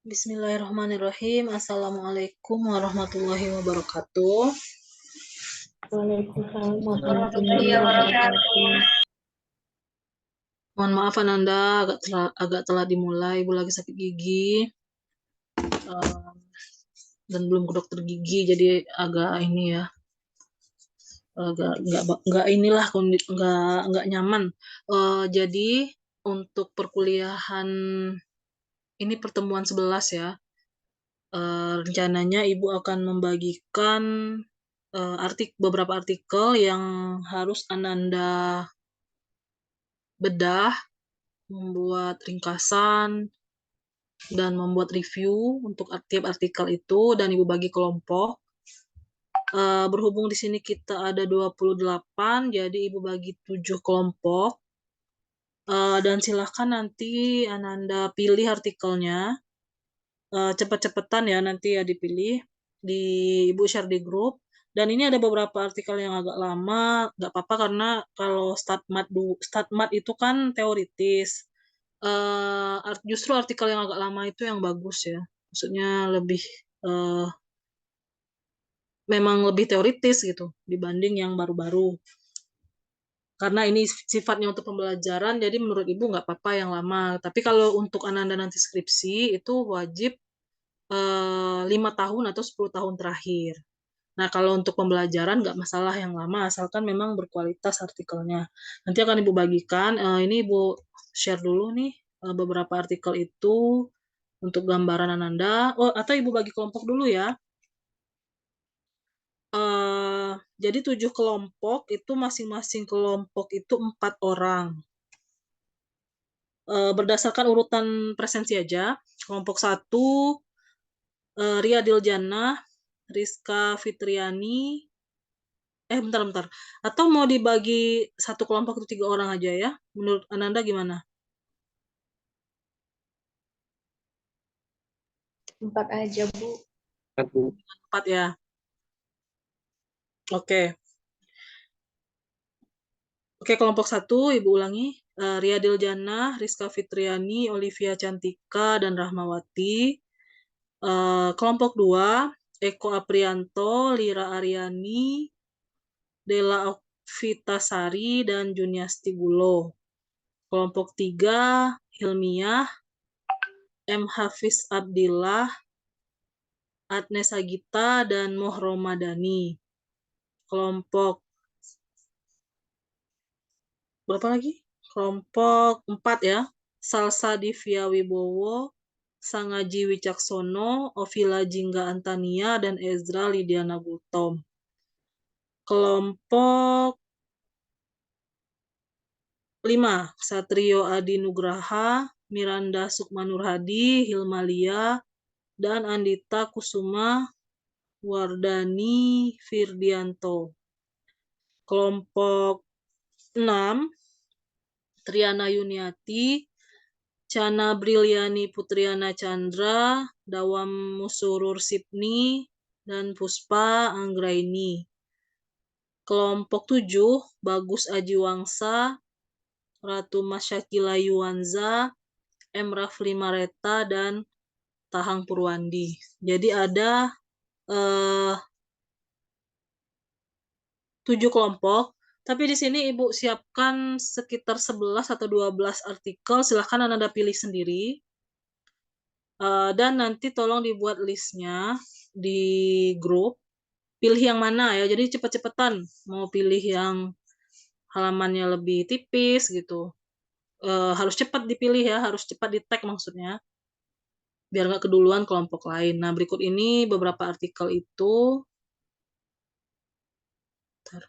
Bismillahirrahmanirrahim. Assalamualaikum warahmatullahi wabarakatuh. Waalaikumsalam warahmatullahi wabarakatuh. Mohon maaf Ananda, agak telat dimulai. Ibu lagi sakit gigi dan belum ke dokter gigi, jadi agak ini ya, agak nggak inilah nggak nyaman. Jadi untuk perkuliahan ini pertemuan 11 ya. Rencananya Ibu akan membagikan beberapa artikel yang harus Ananda bedah, membuat ringkasan, dan membuat review untuk tiap artikel itu, dan Ibu bagi kelompok. Berhubung di sini kita ada 28, jadi Ibu bagi 7 kelompok. Dan silahkan nanti Ananda pilih artikelnya. Cepet-cepetan ya nanti ya dipilih. Ibu share di grup. Dan ini ada beberapa artikel yang agak lama, nggak apa-apa karena kalau StatMat itu kan teoritis. Justru artikel yang agak lama itu yang bagus ya. Maksudnya memang lebih teoritis gitu dibanding yang baru-baru. Karena ini sifatnya untuk pembelajaran, jadi menurut Ibu nggak apa-apa yang lama. Tapi kalau untuk Ananda nanti skripsi, itu wajib 5 tahun atau 10 tahun terakhir. Nah, kalau untuk pembelajaran nggak masalah yang lama, asalkan memang berkualitas artikelnya. Nanti akan Ibu bagikan, ini Ibu share dulu nih beberapa artikel itu untuk gambaran Ananda. Atau Ibu bagi kelompok dulu ya. Jadi 7 kelompok itu masing-masing kelompok itu 4 orang. Berdasarkan urutan presensi aja. Kelompok 1, Ria Diljana, Rizka Fitriani. Bentar. Atau mau dibagi satu kelompok itu 3 orang aja ya? Menurut Ananda gimana? 4 aja, Bu. 4 ya. Oke, kelompok 1 Ibu ulangi. Ria Diljana, Rizka Fitriani, Olivia Cantika, dan Rahmawati. Kelompok 2, Eko Aprianto, Lira Aryani, Della Okvitasari, dan Juniasti Gulo. Kelompok 3, Hilmiah, M. Hafiz Abdillah, Agnes Agita, dan Moh Romadani. Kelompok berapa lagi? Kelompok 4 ya. Salsa Divya Wibowo, Sangaji Wicaksono, Ovila Jingga Antania, dan Ezra Lidiana Gultom. Kelompok 5, Satrio Adi Nugraha, Miranda Sukmanurhadi, Hilmalia, dan Andita Kusuma Wardani Firdianto. Kelompok 6, Triana Yuniati, Chana Briliani Putriana Chandra, Dawam Musurur Sipni, dan Puspa Anggraini. Kelompok 7, Bagus Ajiwangsa, Ratu Masyakila Yuwanza, M. Rafli Mareta, dan Tahang Purwandi. Jadi ada 7 kelompok. Tapi di sini Ibu siapkan sekitar 11 atau 12 artikel. Silahkan Anda pilih sendiri. Dan nanti tolong dibuat listnya di grup. Pilih yang mana ya. Jadi cepet-cepetan. Mau pilih yang halamannya lebih tipis gitu. Harus cepat dipilih ya. Harus cepat di tag maksudnya. Biar nggak keduluan kelompok lain. Nah, berikut ini beberapa artikel itu. Bentar.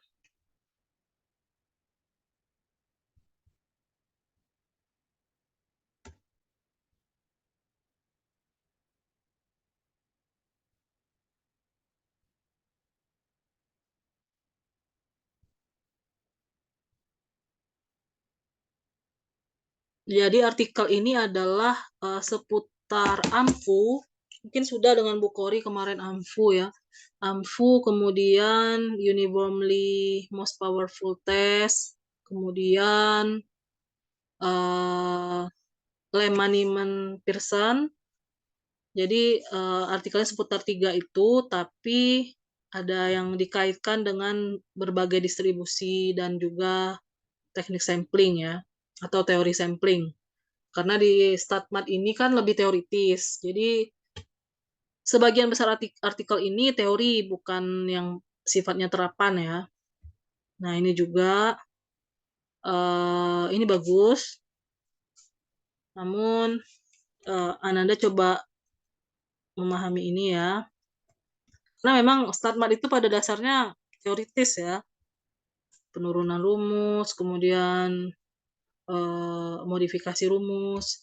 Jadi artikel ini adalah seputar AMFU. Mungkin sudah dengan Bu Kori kemarin AMFU ya. AMFU, kemudian Uniformly Most Powerful Test, kemudian Lehmann-Pearson, Jadi, artikelnya seputar 3 itu, tapi ada yang dikaitkan dengan berbagai distribusi dan juga teknik sampling ya, atau teori sampling. Karena di StatMat ini kan lebih teoritis, jadi sebagian besar artikel ini teori, bukan yang sifatnya terapan ya. Nah ini juga, ini bagus, namun, Ananda coba memahami ini ya. Karena memang StatMat itu pada dasarnya teoritis ya, penurunan rumus, kemudian, modifikasi rumus,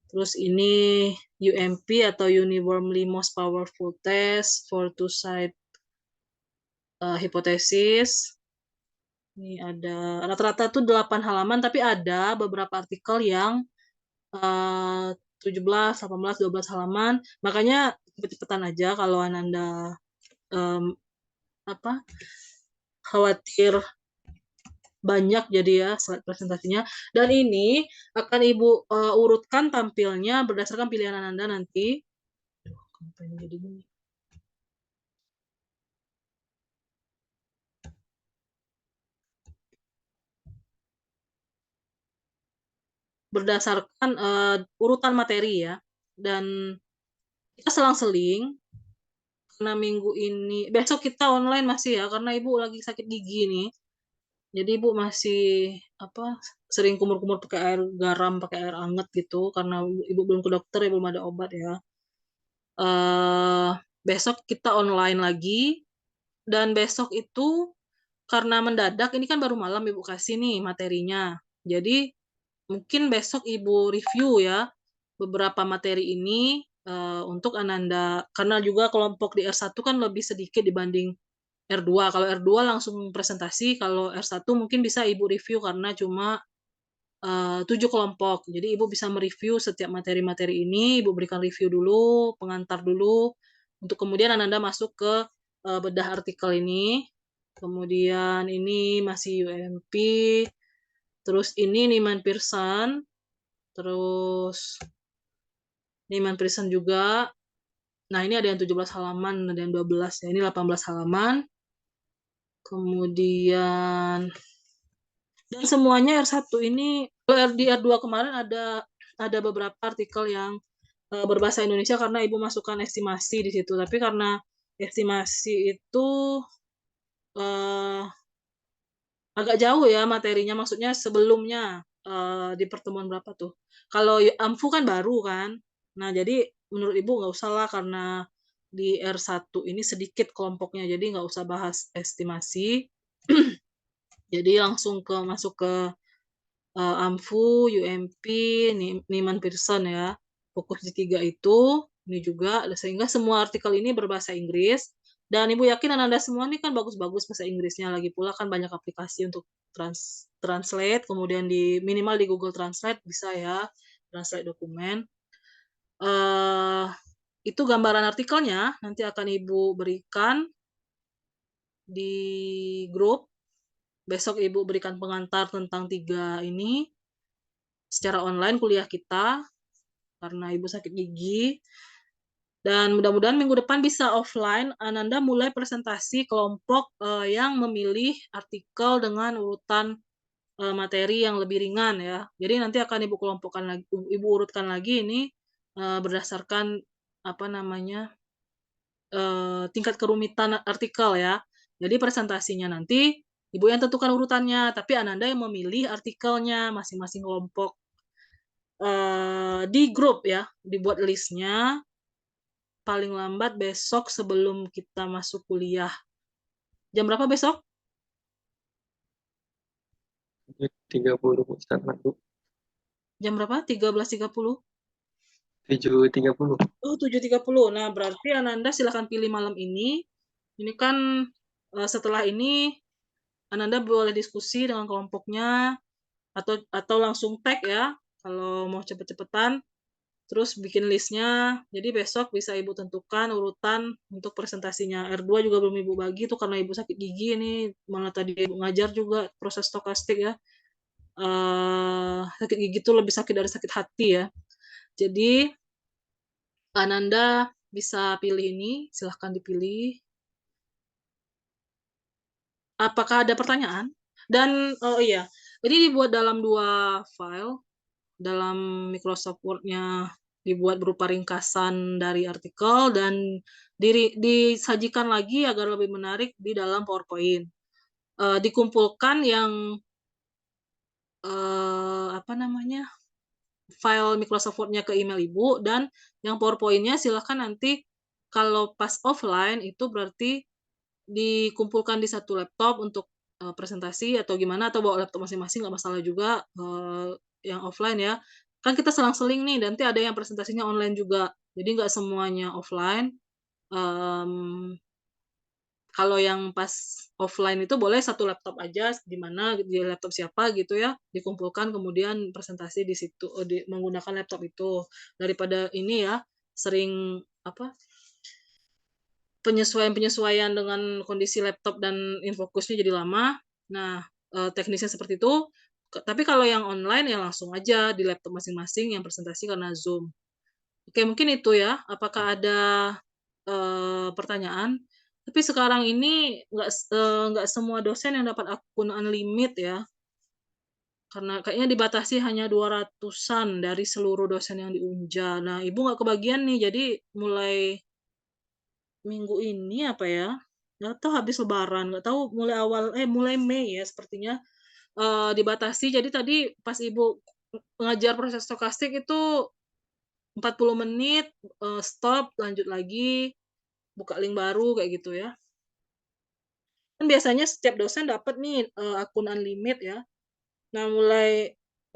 terus ini UMP atau Uniformly Most Powerful Test for Two-Side Hypothesis. Ini ada rata-rata tuh 8 halaman, tapi ada beberapa artikel yang, 17, 18, 12 halaman, makanya cepet-cepetan aja kalau Ananda, mmm, apa, khawatir banyak jadi ya slide presentasinya, dan ini akan Ibu, urutkan tampilnya berdasarkan pilihan Ananda nanti. Aduh, kenapa ini jadi gini? Berdasarkan, urutan materi ya, dan kita selang-seling, karena minggu ini besok kita online masih ya, karena Ibu lagi sakit gigi nih. Jadi Ibu masih, apa, sering kumur-kumur pakai air garam, pakai air anget gitu, karena Ibu belum ke dokter ya, belum ada obat ya. Eee, Besok kita online lagi, dan besok itu karena mendadak, ini kan baru malam Ibu kasih nih materinya. Jadi mungkin besok Ibu review ya, beberapa materi ini, untuk Ananda, karena juga kelompok di R1 kan lebih sedikit dibanding R2. Kalau R2 langsung presentasi, kalau R1 mungkin bisa Ibu review karena cuma, 7 kelompok. Jadi Ibu bisa mereview setiap materi-materi ini, Ibu berikan review dulu, pengantar dulu, untuk kemudian Ananda masuk ke, bedah artikel ini. Kemudian ini masih UMP, terus ini Neiman Pearson, terus Neiman Pearson juga. Nah, ini ada yang 17 halaman, ada yang 12 ya, ini 18 halaman. Kemudian dan semuanya R1 ini di R2 kemarin ada beberapa artikel yang, berbahasa Indonesia karena Ibu masukkan estimasi di situ, tapi karena estimasi itu, eee, agak jauh ya materinya, maksudnya sebelumnya, di pertemuan berapa tuh, kalau AMFU kan baru kan. Nah, jadi menurut Ibu nggak usah lah karena di R1 ini sedikit kelompoknya, jadi nggak usah bahas estimasi. Jadi langsung masuk ke AMFU, UMP, Neiman Pearson ya, fokus di 3 itu, ini juga, sehingga semua artikel ini berbahasa Inggris, dan Ibu yakin Ananda semua ini kan bagus-bagus bahasa Inggrisnya, lagi pula kan banyak aplikasi untuk translate, kemudian minimal di Google Translate bisa ya, translate dokumen. Itu gambaran artikelnya, nanti akan Ibu berikan di grup, besok Ibu berikan pengantar tentang 3 ini, secara online kuliah kita, karena Ibu sakit gigi, dan mudah-mudahan minggu depan bisa offline, Ananda mulai presentasi kelompok, yang memilih artikel dengan urutan, materi yang lebih ringan ya. Jadi nanti akan Ibu kelompokkan lagi, Ibu urutkan lagi ini, berdasarkan apa namanya, tingkat kerumitan artikel ya. Jadi presentasinya nanti Ibu yang tentukan urutannya, tapi Ananda yang memilih artikelnya masing-masing kelompok. Di grup ya, dibuat list-nya, paling lambat besok sebelum kita masuk kuliah. Jam berapa besok? 7.30 Ustaz, Bu. Jam berapa? 13.30? 7.30. Oh, 7.30. Nah, berarti Ananda silakan pilih malam ini. Ini kan, setelah ini Ananda boleh diskusi dengan kelompoknya, atau langsung tag ya, kalau mau cepet-cepetan. Terus bikin list-nya, jadi besok bisa Ibu tentukan urutan untuk presentasinya. R2 juga belum Ibu bagi tuh karena Ibu sakit gigi ini, mana tadi Ibu ngajar juga proses stokastik ya. Sakit gigi itu lebih sakit dari sakit hati ya. Jadi, Ananda bisa pilih ini, silahkan dipilih. Apakah ada pertanyaan? Dan oh iya, ini dibuat dalam 2 file, dalam Microsoft Word-nya dibuat berupa ringkasan dari artikel dan disajikan lagi agar lebih menarik di dalam PowerPoint. Dikumpulkan yang, apa namanya, file Microsoft Word-nya ke email Ibu, dan yang PowerPoint-nya silahkan nanti kalau pas offline itu berarti dikumpulkan di satu laptop untuk, presentasi atau gimana, atau bawa laptop masing-masing nggak masalah juga, yang offline ya. Kan kita selang-seling nih, nanti ada yang presentasinya online juga, jadi nggak semuanya offline. mmm Kalau yang pas offline itu boleh satu laptop aja, di mana di laptop siapa gitu ya, dikumpulkan kemudian presentasi di situ, menggunakan laptop itu. Daripada ini ya, sering apa, penyesuaian-penyesuaian dengan kondisi laptop dan infocusnya jadi lama. Nah, teknisnya seperti itu, tapi kalau yang online ya langsung aja di laptop masing-masing yang presentasi karena Zoom. Oke, mungkin itu ya. Apakah ada, pertanyaan? Tapi sekarang ini nggak semua dosen yang dapat akun unlimit ya, karena kayaknya dibatasi hanya 200-an dari seluruh dosen yang diunja. Nah, Ibu nggak kebagian nih, jadi mulai minggu ini apa ya, nggak tahu habis lebaran, nggak tahu mulai Mei ya sepertinya, dibatasi. Jadi tadi pas Ibu ngajar proses stokastik itu 40 menit, stop, lanjut lagi, buka link baru, kayak gitu ya. Kan biasanya setiap dosen dapat nih, akun unlimit ya. Nah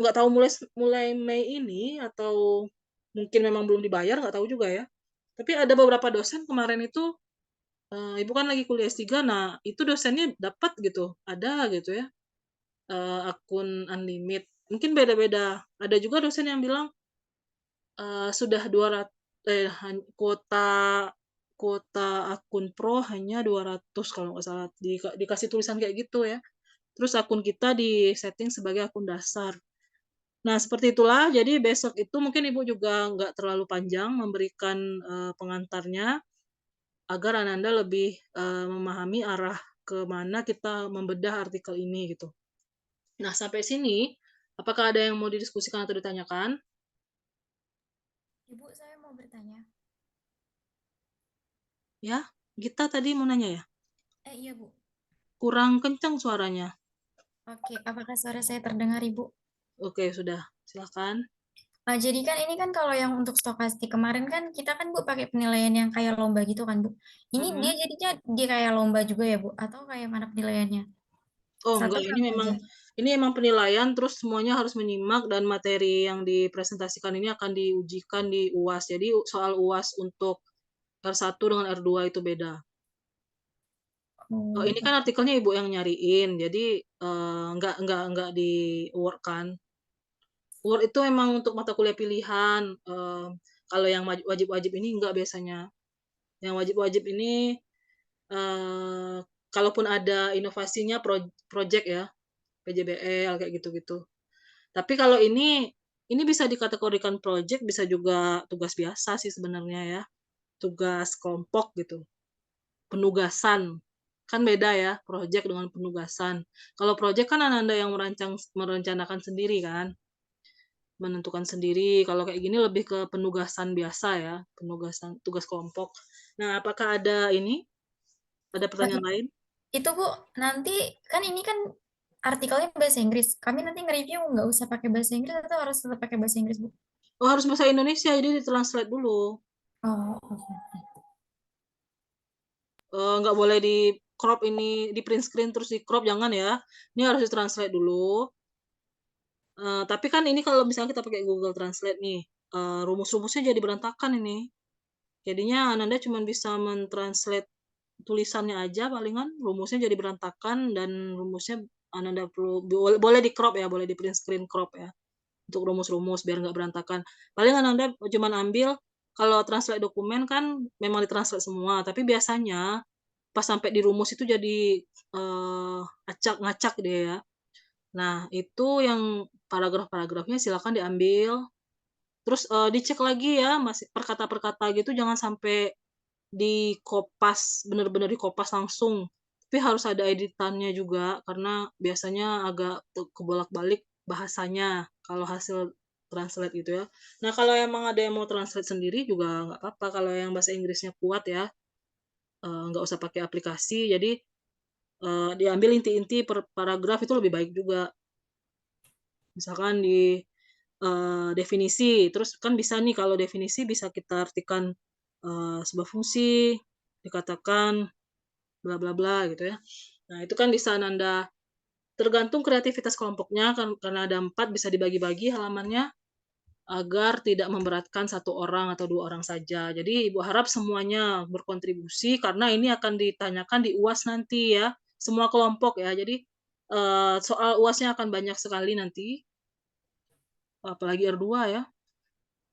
nggak tahu mulai Mei ini atau mungkin memang belum dibayar, nggak tahu juga ya. Tapi ada beberapa dosen kemarin itu, Ibu kan lagi kuliah S3, nah itu dosennya dapat gitu, ada gitu ya, akun unlimit. Mungkin beda-beda. Ada juga dosen yang bilang, sudah kuota kuota akun pro hanya 200 kalau nggak salah, dikasih tulisan kayak gitu ya. Terus akun kita di-setting sebagai akun dasar. Nah, seperti itulah, jadi besok itu mungkin Ibu juga nggak terlalu panjang memberikan, pengantarnya, agar Ananda lebih, memahami arah ke mana kita membedah artikel ini, gitu. Nah, sampai sini, apakah ada yang mau didiskusikan atau ditanyakan? Ibu, saya mau bertanya. Ya? Gita tadi mau nanya ya? Iya, Bu. Kurang kencang suaranya. Oke, apakah suara saya terdengar, Ibu? Oke, sudah. Silakan. Jadi kan ini kan kalau yang untuk stokastik kemarin kan kita kan, Bu, pakai penilaian yang kayak lomba gitu kan, Bu. Ini dia Mhm. jadinya dia kayak lomba juga ya, Bu? Atau kayak mana penilaiannya? Oh, Satu enggak, apa aja? ini emang penilaian, terus semuanya harus menyimak dan materi yang dipresentasikan ini akan diujikan di UAS. Jadi soal UAS untuk R1 dengan R2 itu beda. Oh, Ini kan artikelnya Ibu yang nyariin, jadi, nggak di Word kan. Word itu memang untuk mata kuliah pilihan, kalau yang wajib-wajib ini enggak biasanya. Yang wajib-wajib ini, eee, kalaupun ada inovasinya projek ya, PJBL kayak gitu-gitu. Tapi kalau ini bisa dikategorikan project, bisa juga tugas biasa sih sebenarnya ya, tugas kelompok gitu, penugasan. Kan beda ya, project dengan penugasan. Kalau project kan Ananda yang merencanakan sendiri kan, menentukan sendiri. Kalau kayak gini lebih ke penugasan biasa ya, penugasan tugas kelompok. Nah, apakah ada Oh, pertanyaan lain? itu, Bu, nanti kan ini kan artikelnya bahasa Inggris. Kami nanti nge-review nggak usah pakai bahasa Inggris atau harus tetap pakai bahasa Inggris, Bu? Oh, harus bahasa Indonesia, jadi ditranslate dulu. Oh, oke. Nggak boleh di-crop ini, di-print screen terus di-crop, jangan ya. Ini harus ditranslate dulu. Tapi kan ini kalau misalnya kita pakai Google Translate nih, rumus-rumusnya jadi berantakan ini. Jadinya Ananda cuman bisa men-translate tulisannya aja palingan, rumusnya jadi berantakan dan rumusnya Ananda perlu boleh di-crop ya, boleh di-print screen crop ya, untuk rumus-rumus biar nggak berantakan. Paling Ananda cuman ambil kalau translate dokumen kan memang ditranslate semua, tapi biasanya pas sampai di rumus itu jadi, acak-ngacak dia ya. Nah, itu yang paragraf-paragrafnya silakan diambil, Terus, dicek lagi ya, masih per kata gitu, jangan sampai dikopas, bener-bener dikopas langsung. Tapi harus ada editannya juga, karena biasanya agak kebolak-balik bahasanya, kalau hasil translate gitu ya. Nah, kalau emang ada yang mau translate sendiri juga nggak apa-apa, kalau yang bahasa Inggrisnya kuat ya, nggak usah pakai aplikasi. Jadi, diambil inti-inti per paragraf itu lebih baik juga. Misalkan di, definisi, terus kan bisa nih kalau definisi bisa kita artikan, sebuah fungsi, dikatakan bla bla bla gitu ya. Nah, itu kan bisa Ananda tergantung kreativitas kelompoknya kan karena ada 4 bisa dibagi-bagi halamannya agar tidak memberatkan satu orang atau 2 orang saja. Jadi Ibu harap semuanya berkontribusi karena ini akan ditanyakan di UAS nanti ya, semua kelompok ya. Jadi, soal UASnya akan banyak sekali nanti, apalagi R2 ya.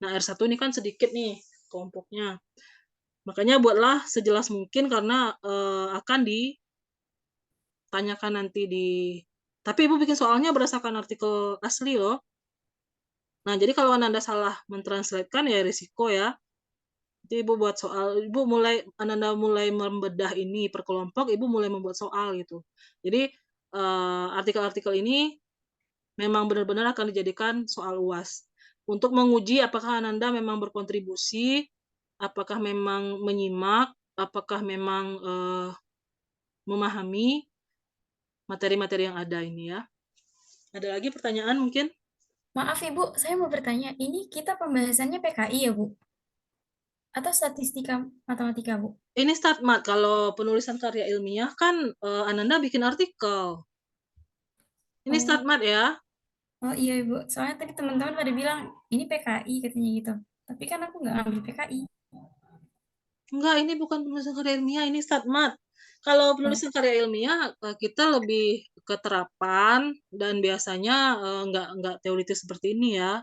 Nah, R1 ini kan sedikit nih kelompoknya. Makanya buatlah sejelas mungkin karena, akan ditanyakan nanti tapi Ibu bikin soalnya berdasarkan artikel asli loh. Nah, jadi kalau Ananda salah mentranslatekan ya risiko ya. Jadi Ibu buat soal, Ananda mulai membedah ini per kelompok, Ibu mulai membuat soal gitu. Jadi, artikel-artikel ini memang benar-benar akan dijadikan soal UAS. Untuk menguji apakah Ananda memang berkontribusi, apakah memang menyimak, apakah memang, memahami materi-materi yang ada ini ya. Ada lagi pertanyaan mungkin? Maaf Ibu, saya mau bertanya, ini kita pembahasannya PKI ya Bu? Atau statistika matematika Bu? Ini StatMat, kalau penulisan karya ilmiah kan, Ananda bikin artikel. Ini Oh, StatMat ya. oh iya Ibu, soalnya tadi teman-teman pada bilang, ini PKI katanya gitu. Tapi kan aku nggak ngambil PKI. Enggak, ini bukan penulisan karya ilmiah, ini StatMat. Kalau Oh, penulisan karya ilmiah, kita lebih ke terapan dan biasanya, nggak teoritis seperti ini ya.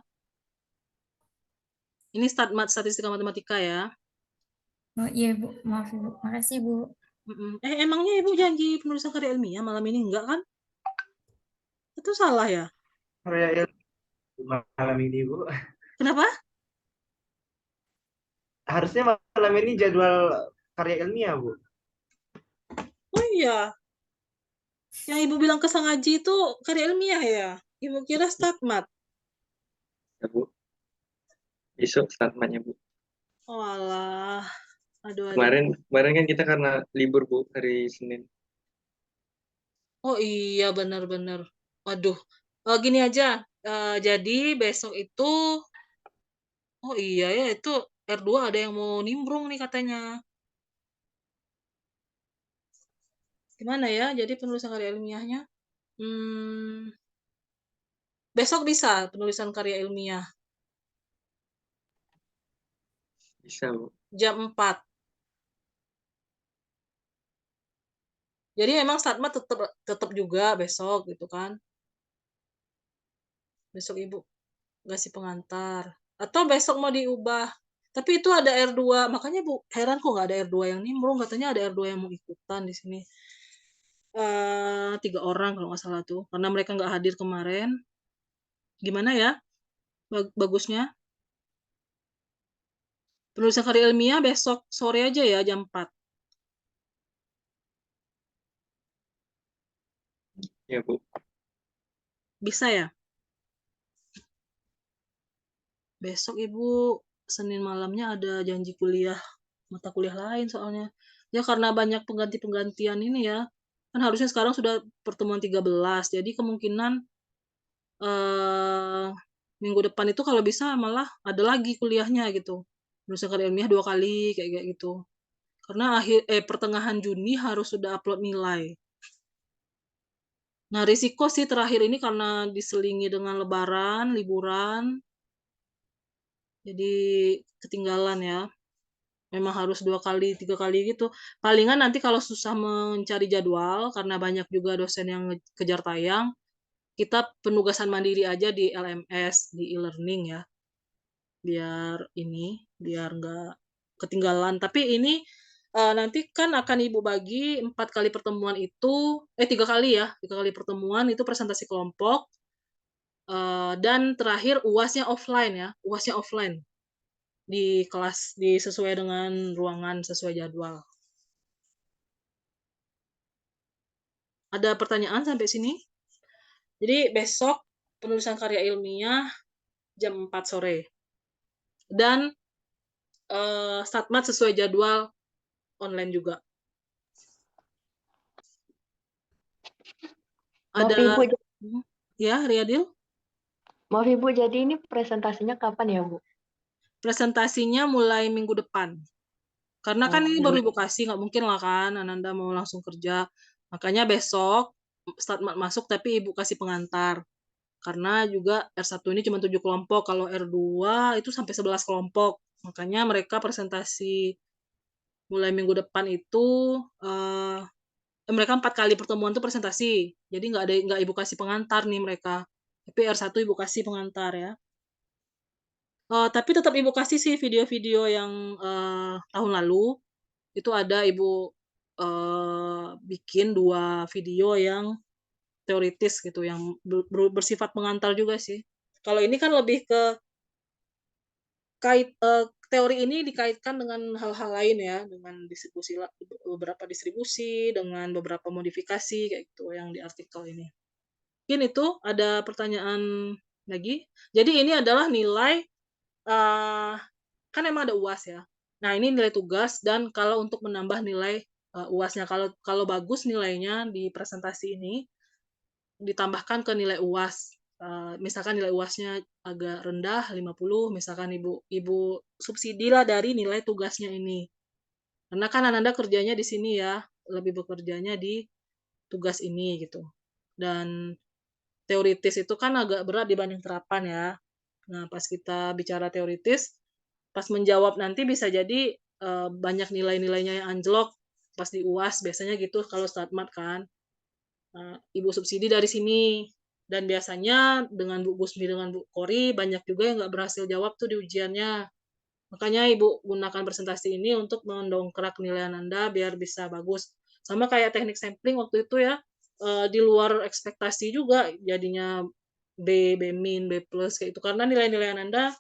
Ini StatMat, statistika matematika ya. oh iya Bu, maaf Ibu. Makasih Bu. Mhm. Emangnya Ibu janji penulisan karya ilmiah malam ini enggak kan? Itu salah ya? Karya ilmu malam ini, Bu. Kenapa? Harusnya malam ini jadwal karya ilmiah, Bu. Oh iya, yang Ibu bilang ke Sang Aji itu karya ilmiah ya? Ibu kira StatMat. Ya, Bu. Besok statementnya, Bu. Oalah, aduh. Kemarin kan kita karena libur, Bu, hari Senin. Oh iya, benar-benar. Waduh, gini aja, jadi besok itu oh iya ya, itu R2 ada yang mau nimbrung nih katanya. Gimana ya, jadi penulisan karya ilmiahnya? Besok bisa penulisan karya ilmiah, Bisa, Bu. jam 4. Jadi memang StatMat tetap juga besok gitu kan. Besok Ibu ngasih pengantar. Atau besok mau diubah. Tapi itu ada R2, makanya Bu, heran kok nggak ada R2 yang nimbrung, katanya ada R2 yang mau ikutan di sini. 3 orang kalau nggak salah tuh, karena mereka nggak hadir kemarin. Gimana ya bagusnya? Penulisan karya ilmiah besok sore aja ya jam 4. Ya, Bu. Bisa ya? Besok Ibu Senin malamnya ada janji kuliah, mata kuliah lain soalnya. Ya karena banyak pengganti-penggantian ini ya. Kan harusnya sekarang sudah pertemuan 13, jadi kemungkinan, eee, minggu depan itu kalau bisa malah ada lagi kuliahnya gitu. Penulisan karya ilmiah 2 kali kayak gitu. Karena pertengahan Juni harus sudah upload nilai. Nah, risiko sih terakhir ini karena diselingi dengan lebaran, liburan, jadi ketinggalan ya. Memang harus 2 kali, 3 kali gitu. Palingan nanti kalau susah mencari jadwal karena banyak juga dosen yang kejar tayang, kita penugasan mandiri aja di LMS, di e-learning ya, biar nggak ketinggalan. Tapi ini, nanti kan akan Ibu bagi 4 kali pertemuan itu 3 kali ya, 3 kali pertemuan itu presentasi kelompok, Dan terakhir UASnya offline ya, UASnya offline di kelas, sesuai dengan ruangan, sesuai jadwal. Ada pertanyaan sampai sini? Jadi besok penulisan karya ilmiah jam 4 sore. Dan StatMat sesuai jadwal online juga. Maaf Ada Ibu, ya, Riyadil? maaf Ibu, jadi ini presentasinya kapan ya Bu? Presentasinya mulai minggu depan. Karena kan ini baru Ibu kasih, nggak mungkin lah kan Ananda mau langsung kerja. Makanya besok StatMat masuk tapi Ibu kasih pengantar. Karena juga R1 ini cuma 7 kelompok, kalau R2 itu sampai 11 kelompok. Makanya mereka presentasi mulai minggu depan itu mereka 4 kali pertemuan tuh presentasi. Jadi nggak Ibu kasih pengantar nih mereka. Tapi R1 Ibu kasih pengantar ya. Tapi tetap Ibu kasih sih video-video yang tahun lalu. Itu ada Ibu bikin 2 video yang teoritis gitu, yang bersifat pengantar juga sih. Kalau ini kan lebih ke teori ini dikaitkan dengan hal-hal lain ya, dengan beberapa distribusi, dengan beberapa modifikasi kayak gitu yang di artikel ini. Mungkin itu ada pertanyaan lagi. Jadi ini adalah nilai kan emang ada UAS ya. Nah, ini nilai tugas, dan kalau untuk menambah nilai UAS-nya, kalau bagus nilainya di presentasi ini ditambahkan ke nilai UAS. Misalkan nilai UAS-nya agak rendah 50, misalkan Ibu subsidilah dari nilai tugasnya ini. Karena kan Ananda kerjanya di sini ya, lebih bekerjanya di tugas ini gitu. Dan teoritis itu kan agak berat dibanding terapan ya. Nah, pas kita bicara teoritis, pas menjawab nanti bisa jadi banyak nilai-nilainya yang anjlok pas di UAS, biasanya gitu kalau StatMat kan. Ibu subsidi dari sini. Dan biasanya dengan Bu Gusmi, dengan Bu Kori, banyak juga yang nggak berhasil jawab tuh di ujiannya. Makanya Ibu gunakan presentasi ini untuk mendongkrak nilai Anda biar bisa bagus. Sama kayak teknik sampling waktu itu ya, di luar ekspektasi juga jadinya B, B min, B plus kayak itu. Karena nilai-nilai Anda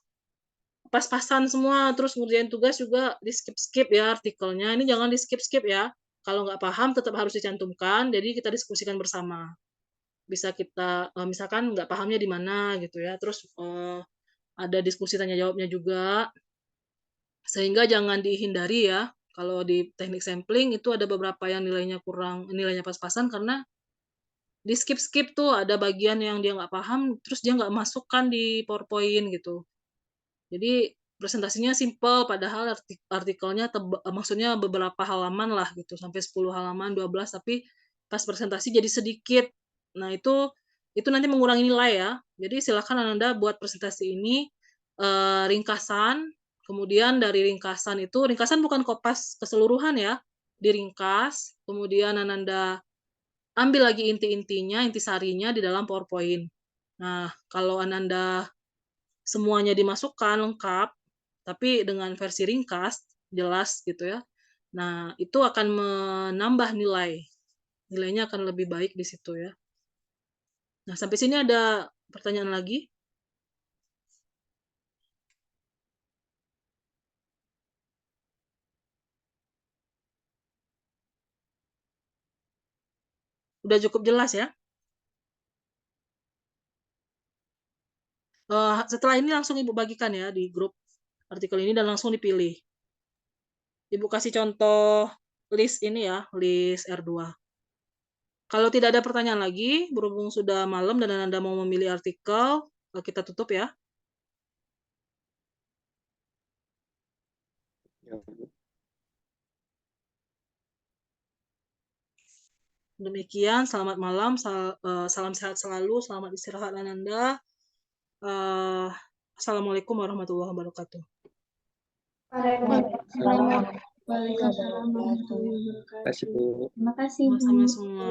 pas-pasan semua, terus ngerjain tugas juga di skip-skip ya artikelnya. Ini jangan di skip-skip ya. Kalau nggak paham tetap harus dicantumkan, jadi kita diskusikan bersama. Bisa kita misalkan nggak pahamnya di mana gitu ya, terus ada diskusi tanya jawabnya juga, sehingga jangan dihindari ya. Kalau di teknik sampling itu ada beberapa yang nilainya pas-pasan karena di skip-skip tuh ada bagian yang dia nggak paham, terus dia nggak masukkan di PowerPoint gitu. Jadi presentasinya simple, padahal artikelnya maksudnya beberapa halaman lah gitu, sampai 10 halaman, 12, tapi pas presentasi jadi sedikit. Nah, itu nanti mengurangi nilai ya. Jadi silakan Ananda buat presentasi ini ringkasan, kemudian dari ringkasan bukan kopas keseluruhan ya, diringkas, kemudian Ananda ambil lagi inti-intinya, intisarinya di dalam PowerPoint. Nah, kalau Ananda semuanya dimasukkan lengkap, tapi dengan versi ringkas, jelas gitu ya. Nah, itu akan menambah nilai. Nilainya akan lebih baik di situ ya. Nah, sampai sini ada pertanyaan lagi? Udah cukup jelas ya? Setelah ini langsung Ibu bagikan ya di grup artikel ini dan langsung dipilih. Ibu kasih contoh list ini ya, list R2. Kalau tidak ada pertanyaan lagi, berhubung sudah malam dan Anda mau memilih artikel, kita tutup ya. Ya, Bu. Demikian, selamat malam, salam sehat selalu, selamat istirahat Ananda. Assalamualaikum warahmatullahi wabarakatuh. Waalaikumsalam. Waalaikumsalam warahmatullahi Terima kasih, wabarakatuh. Bu. Terima kasih, Bu. Sama-sama semua.